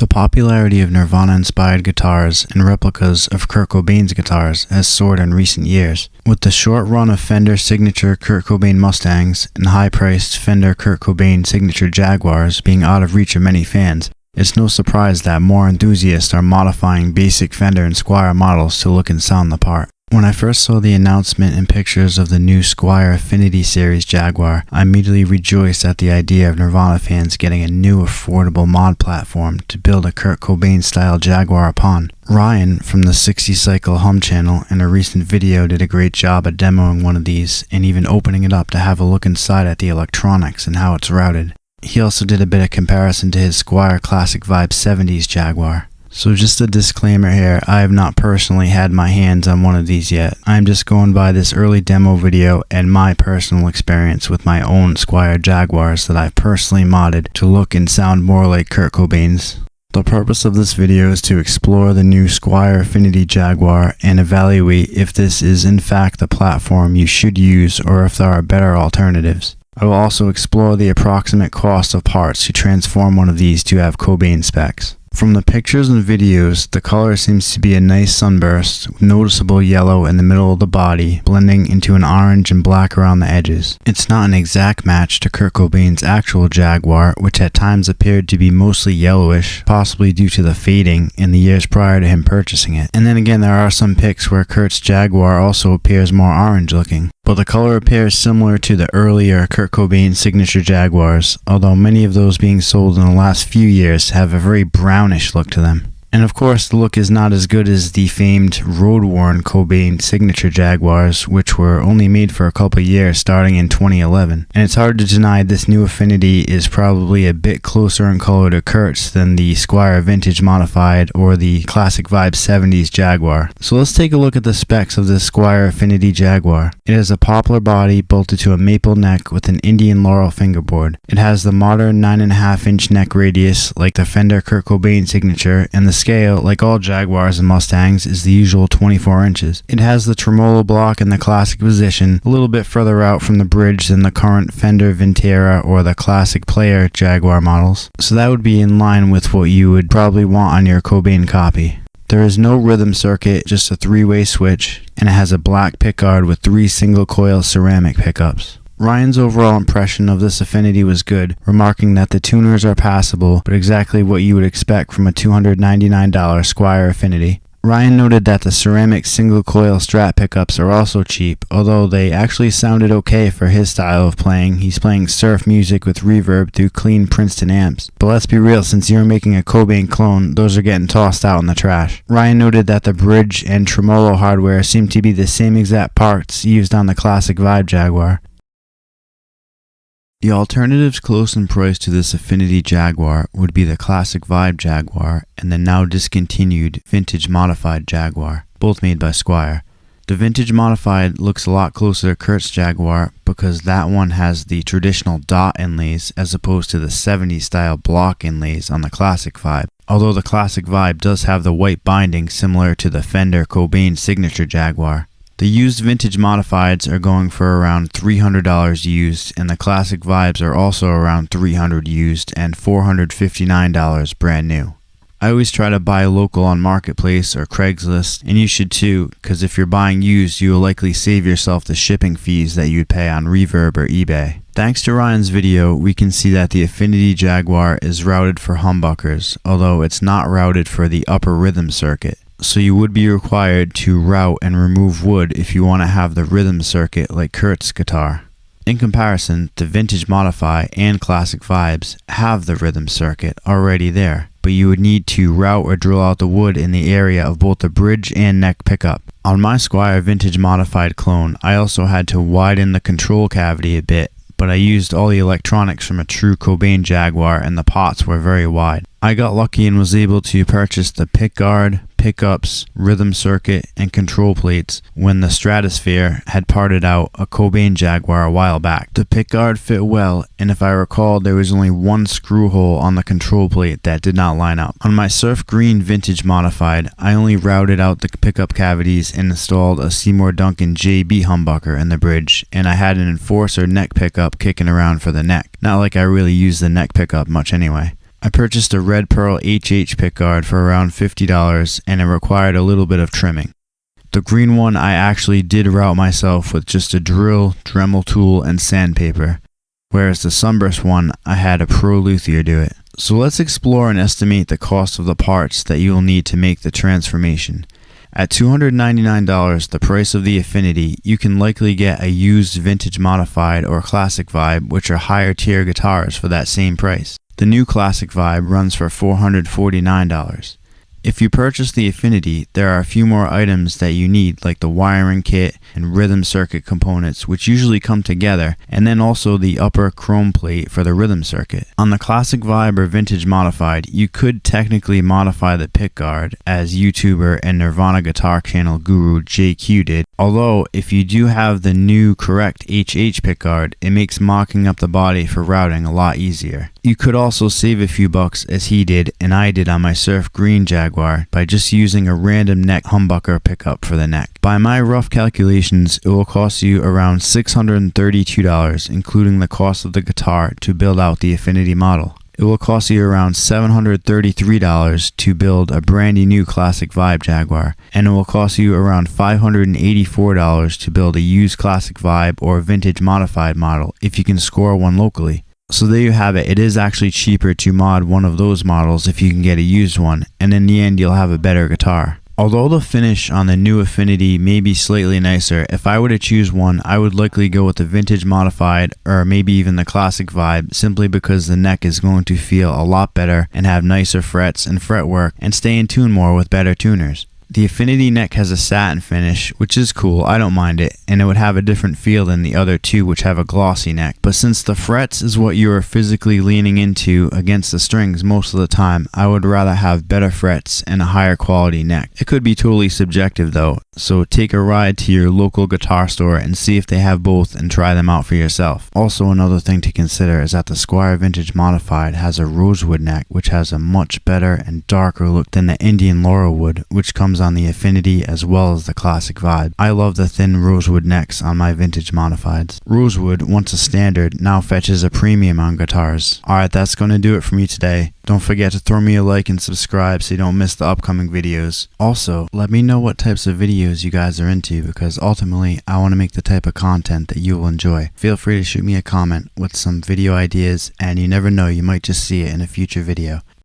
The popularity of Nirvana-inspired guitars and replicas of Kurt Cobain's guitars has soared in recent years, with the short run of Fender signature Kurt Cobain Mustangs and high-priced Fender Kurt Cobain signature Jaguars being out of reach of many fans. It's no surprise that more enthusiasts are modifying basic Fender and Squier models to look and sound the part. When I first saw the announcement and pictures of the new Squier Affinity Series Jaguar, I immediately rejoiced at the idea of Nirvana fans getting a new affordable mod platform to build a Kurt Cobain-style Jaguar upon. Ryan from the 60 Cycle Hum channel in a recent video did a great job at demoing one of these and even opening it up to have a look inside at the electronics and how it's routed. He also did a bit of comparison to his Squier Classic Vibe 70s Jaguar. So just a disclaimer here, I have not personally had my hands on one of these yet. I'm just going by this early demo video and my personal experience with my own Squier Jaguars that I've personally modded to look and sound more like Kurt Cobain's. The purpose of this video is to explore the new Squier Affinity Jaguar and evaluate if this is in fact the platform you should use or if there are better alternatives. I will also explore the approximate cost of parts to transform one of these to have Cobain specs. From the pictures and videos, the color seems to be a nice sunburst with noticeable yellow in the middle of the body, blending into an orange and black around the edges. It's not an exact match to Kurt Cobain's actual Jaguar, which at times appeared to be mostly yellowish, possibly due to the fading in the years prior to him purchasing it. And then again, there are some pics where Kurt's Jaguar also appears more orange looking. But the color appears similar to the earlier Kurt Cobain signature Jaguars, although many of those being sold in the last few years have a very brownish look to them. And of course, the look is not as good as the famed road-worn Cobain signature Jaguars, which were only made for a couple years starting in 2011. And it's hard to deny this new Affinity is probably a bit closer in color to Kurt's than the Squier Vintage Modified or the Classic Vibe 70s Jaguar. So let's take a look at the specs of this Squier Affinity Jaguar. It has a poplar body bolted to a maple neck with an Indian laurel fingerboard. It has the modern 9.5-inch neck radius like the Fender Kurt Cobain signature, and the scale, like all Jaguars and Mustangs, is the usual 24 inches. It has the tremolo block in the classic position, a little bit further out from the bridge than the current Fender Vintera or the Classic Player Jaguar models, so that would be in line with what you would probably want on your Cobain copy. There is no rhythm circuit, just a 3-way switch, and it has a black pickguard with 3 single-coil ceramic pickups. Ryan's overall impression of this Affinity was good, remarking that the tuners are passable, but exactly what you would expect from a $299 Squier Affinity. Ryan noted that the ceramic single-coil Strat pickups are also cheap, although they actually sounded okay for his style of playing. He's playing surf music with reverb through clean Princeton amps. But let's be real, since you're making a Cobain clone, those are getting tossed out in the trash. Ryan noted that the bridge and tremolo hardware seem to be the same exact parts used on the Classic Vibe Jaguar. The alternatives close in price to this Affinity Jaguar would be the Classic Vibe Jaguar and the now discontinued Vintage Modified Jaguar, both made by Squier. The Vintage Modified looks a lot closer to Kurt's Jaguar because that one has the traditional dot inlays as opposed to the 70s style block inlays on the Classic Vibe, although the Classic Vibe does have the white binding similar to the Fender Cobain signature Jaguar. The used Vintage Modifieds are going for around $300 used, and the Classic Vibes are also around $300 used and $459 brand new. I always try to buy local on Marketplace or Craigslist, and you should too, because if you're buying used, you will likely save yourself the shipping fees that you'd pay on Reverb or eBay. Thanks to Ryan's video, we can see that the Affinity Jaguar is routed for humbuckers, although it's not routed for the upper rhythm circuit. So you would be required to route and remove wood if you want to have the rhythm circuit like Kurt's guitar. In comparison, the Vintage Modify and Classic Vibes have the rhythm circuit already there, but you would need to route or drill out the wood in the area of both the bridge and neck pickup. On my Squier Vintage Modified clone, I also had to widen the control cavity a bit, but I used all the electronics from a true Cobain Jaguar and the pots were very wide. I got lucky and was able to purchase the pickguard, pickups, rhythm circuit, and control plates when the Stratosphere had parted out a Cobain Jaguar a while back. The pickguard fit well, and if I recall, there was only one screw hole on the control plate that did not line up. On my Surf Green Vintage Modified, I only routed out the pickup cavities and installed a Seymour Duncan JB humbucker in the bridge, and I had an Enforcer neck pickup kicking around for the neck. Not like I really used the neck pickup much anyway. I purchased a Red Pearl HH pickguard for around $50 and it required a little bit of trimming. The green one I actually did route myself with just a drill, Dremel tool, and sandpaper, whereas the sunburst one I had a pro luthier do it. So let's explore and estimate the cost of the parts that you will need to make the transformation. At $299, the price of the Affinity, you can likely get a used vintage modified or classic vibe, which are higher tier guitars, for that same price. The new classic vibe runs for $449. If you purchase the Affinity, there are a few more items that you need, like the wiring kit and rhythm circuit components, which usually come together, and then also the upper chrome plate for the rhythm circuit. On the classic vibe or vintage modified, you could technically modify the pickguard, as YouTuber and Nirvana guitar channel guru JQ did, although if you do have the new correct HH pickguard, it makes mocking up the body for routing a lot easier. You could also save a few bucks, as he did and I did on my surf green Jaguar, by just using a random neck humbucker pickup for the neck. By my rough calculations, it will cost you around $632, including the cost of the guitar, to build out the Affinity model. It will cost you around $733 to build a brandy new classic vibe Jaguar, and it will cost you around $584 to build a used classic vibe or vintage modified model if you can score one locally. So there you have it. It is actually cheaper to mod one of those models if you can get a used one, and in the end you'll have a better guitar. Although the finish on the new Affinity may be slightly nicer, if I were to choose one, I would likely go with the vintage modified or maybe even the classic vibe, simply because the neck is going to feel a lot better and have nicer frets and fretwork and stay in tune more with better tuners. The Affinity neck has a satin finish, which is cool, I don't mind it, and it would have a different feel than the other two, which have a glossy neck. But since the frets is what you are physically leaning into against the strings most of the time, I would rather have better frets and a higher quality neck. It could be totally subjective though, so take a ride to your local guitar store and see if they have both and try them out for yourself. Also, another thing to consider is that the Squier Vintage Modified has a rosewood neck, which has a much better and darker look than the Indian Laurelwood, which comes on the Affinity as well as the classic vibe. I love the thin rosewood necks on my vintage modifieds. Rosewood, once a standard, now fetches a premium on guitars. Alright, that's going to do it for me today. Don't forget to throw me a like and subscribe so you don't miss the upcoming videos. Also, let me know what types of videos you guys are into, because ultimately I want to make the type of content that you will enjoy. Feel free to shoot me a comment with some video ideas, and you never know, you might just see it in a future video.